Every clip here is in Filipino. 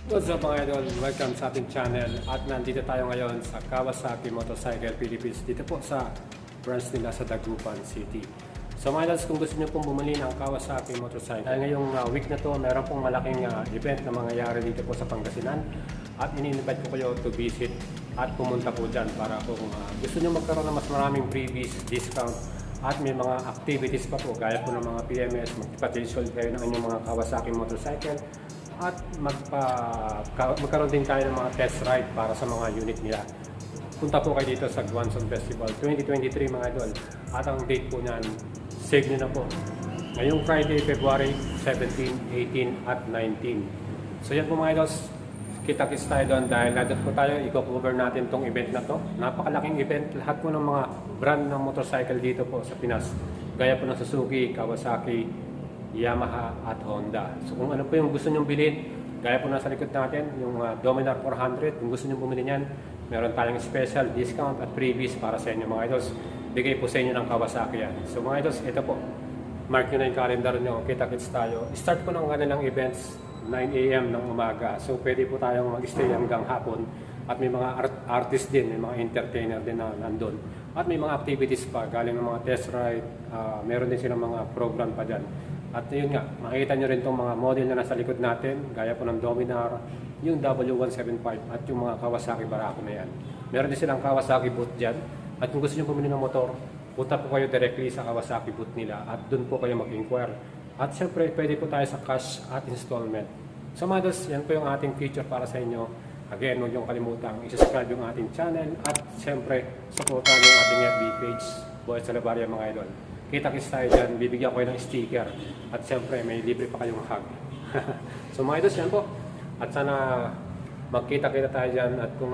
What's up mga idol? Welcome sa ating channel at nandito tayo ngayon sa Kawasaki Motorcycle Philippines dito po sa branch nila sa Dagupan City. So mga idols, kung gusto nyo pong bumili ng Kawasaki Motorcycle, ngayong week na to meron pong malaking event na mangyayari dito po sa Pangasinan at ini-invite ko kayo to visit at pumunta po dyan para kung gusto nyo magkaroon ng mas maraming freebies, discount at may mga activities pa po gaya po ng mga PMS, magpa-tensyon kayo ng inyong mga Kawasaki Motorcycle at magkaroon din tayo ng mga test ride para sa mga unit nila. Punta po kayo dito sa Guanzon Festival 2023 mga idol. At ang date po niyan, save nyo na po. Ngayong Friday, February 17, 18 at 19. So yan po mga idols, kita-kits tayo doon dahil lahat po tayo, i-cover natin tong event na to. Napakalaking event, lahat po ng mga brand ng motorcycle dito po sa Pinas. Gaya po ng Suzuki, Kawasaki, Yamaha at Honda. So kung ano po yung gusto nyong bilhin, gaya po nasa likod natin, yung Dominar 400, kung gusto nyong bumili niyan, meron tayong special discount at freebies para sa inyo mga idols. Bigay po sa inyo ng Kawasaki yan. So mga idols, ito po, mark nyo na yung calendar nyo, kita-kits tayo. Start po ng kanilang events 9 AM ng umaga. So pwede po tayong mag-stay hanggang hapon. At may mga artist din, may mga entertainer din na nandun. At may mga activities pa, galing ng mga test ride, meron din silang mga program pa dyan. At yun nga, makikita nyo rin itong mga model na nasa likod natin, gaya po ng Dominar, yung W175 at yung mga Kawasaki Barako na yan. Meron din silang Kawasaki booth dyan. At kung gusto nyo bumili ng motor, punta po kayo directly sa Kawasaki booth nila at dun po kayo mag-inquire. At syempre, pwede po tayo sa cash at installment. So mga dos, yan po yung ating feature para sa inyo. Again, huwag yung kalimutang i-subscribe yung ating channel at syempre, supportan yung ating FB page, Boy Salabaria mga idol. Kita-kits tayo dyan, bibigyan ko kayo ng sticker at syempre may libre pa kayong hug. So mga idols, yan po. At sana magkita-kita tayo dyan at kung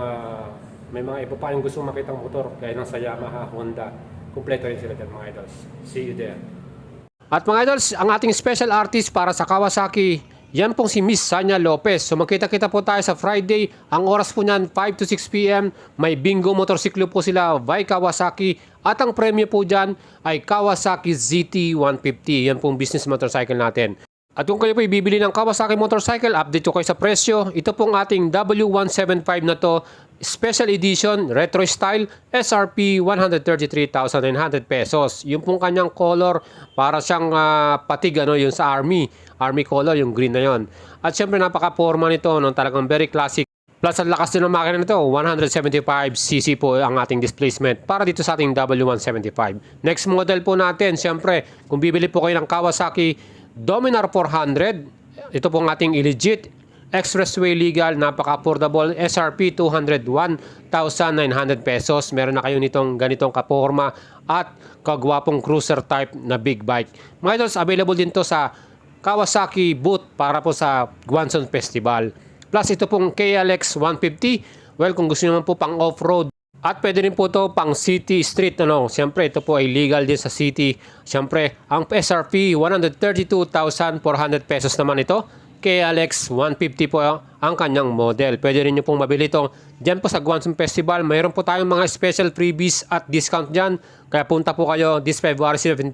may mga iba pa yung gusto makitang motor gaya ng sa Yamaha, Honda, kumpleto rin sila dyan mga idols. See you there. At mga idols, ang ating special artist para sa Kawasaki, yan pong si Miss Sanya Lopez. So magkita-kita po tayo sa Friday. Ang oras po niyan 5 to 6 PM. May bingo motorsiklo po sila by Kawasaki. At ang premyo po dyan ay Kawasaki ZT 150. Yan pong business motorcycle natin. At kung kayo po ibibili ng Kawasaki motorcycle, update ko kayo sa presyo. Ito pong ating W175 na to. Special edition, retro style, SRP 133,900 pesos. Yung pong kanyang color, para siyang patig, yung sa Army color, yung green na yon. At syempre napaka-forma nito, talagang very classic. Plus ang lakas din ng makina nito, 175cc po ang ating displacement para dito sa ating W175. Next model po natin, syempre, kung bibili po kayo ng Kawasaki Dominar 400, ito pong ating illegit, expressway legal, napaka-affordable, SRP 201,900 pesos. Meron na kayo nitong ganitong kaporma at kagwapong cruiser type na big bike. Mga idols, available din to sa Kawasaki booth para po sa Guanzon Festival. Plus ito pong KLX 150. Well, kung gusto naman po pang off-road. At pwede rin po ito pang city street. Siyempre, ito po ay legal din sa city. Siyempre, ang SRP 132,400 pesos naman ito. KLX 150 po ang kanyang model. Pwede rin nyo pong mabili ito dyan po sa Guanzon Festival. Mayroon po tayong mga special freebies at discount dyan. Kaya punta po kayo this February 17.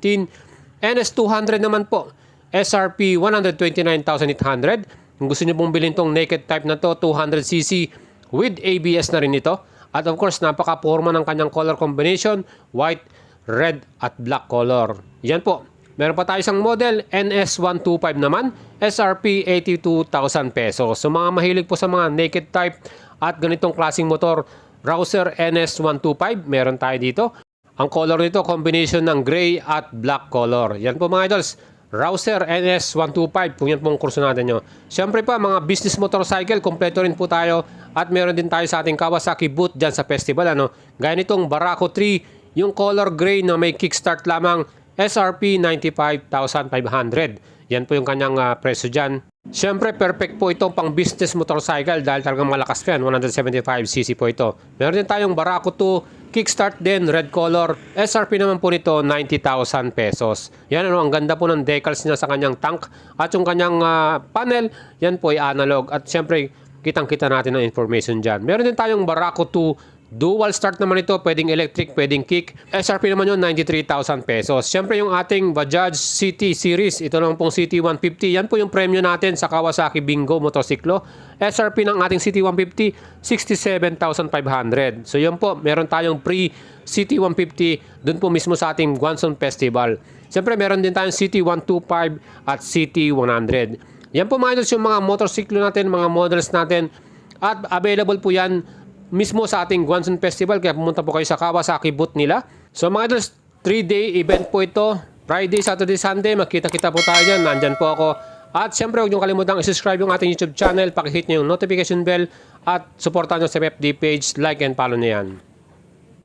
NS200 naman po. SRP 129,800. Kung gusto nyo pong bilhin itong naked type na to, 200cc with ABS na rin ito. At of course, napaka-forma ng kanyang color combination, white, red, at black color. Yan po. Meron pa tayo isang model, NS125 naman, SRP 82,000 pesos. So mga mahilig po sa mga naked type at ganitong klaseng motor, Rouser NS125, meron tayo dito. Ang color nito, combination ng gray at black color. Yan po mga idols. Rouser NS125, kung yan pong kurso natin nyo. Siyempre pa, mga business motorcycle, kompleto rin po tayo. At meron din tayo sa ating Kawasaki booth dyan sa festival. Gaya nitong Barako 3, yung color gray na may kickstart lamang, SRP 95,500. Yan po yung kanyang presyo dyan. Siyempre, perfect po itong pang business motorcycle dahil talagang malakas po yan. 175cc po ito. Meron din tayong Barako 2, kickstart din, red color. SRP naman po nito, 90,000 pesos. Yan, ang ganda po ng decals niya sa kanyang tank. At yung kanyang panel, yan po ay analog. At siyempre, kitang-kita natin ang information dyan. Meron din tayong Barako 2 Dual start naman ito, pwedeng electric, pwedeng kick. SRP naman yun, 93,000 pesos. Siyempre yung ating Bajaj CT series, ito lang pong CT 150. Yan po yung premyo natin sa Kawasaki Bingo motosiklo. SRP ng ating CT 150, 67,500. So yun po, meron tayong pre CT 150 dun po mismo sa ating Guangzhou Festival. Siyempre meron din tayong CT 125 at CT 100. Yan po mga idols yung mga motorsiklo natin, mga models natin. At available po yan mismo sa ating Guangzhou Festival, kaya pumunta po kayo sa Kawasaki booth nila. So mga idols, 3-day event po ito. Friday, Saturday, Sunday, magkita-kita po tayo dyan. Nandyan po ako. At syempre, huwag nyo kalimutang i-subscribe yung ating YouTube channel, pakihit nyo yung notification bell, at supportan nyo sa FB page, like and follow nyo yan.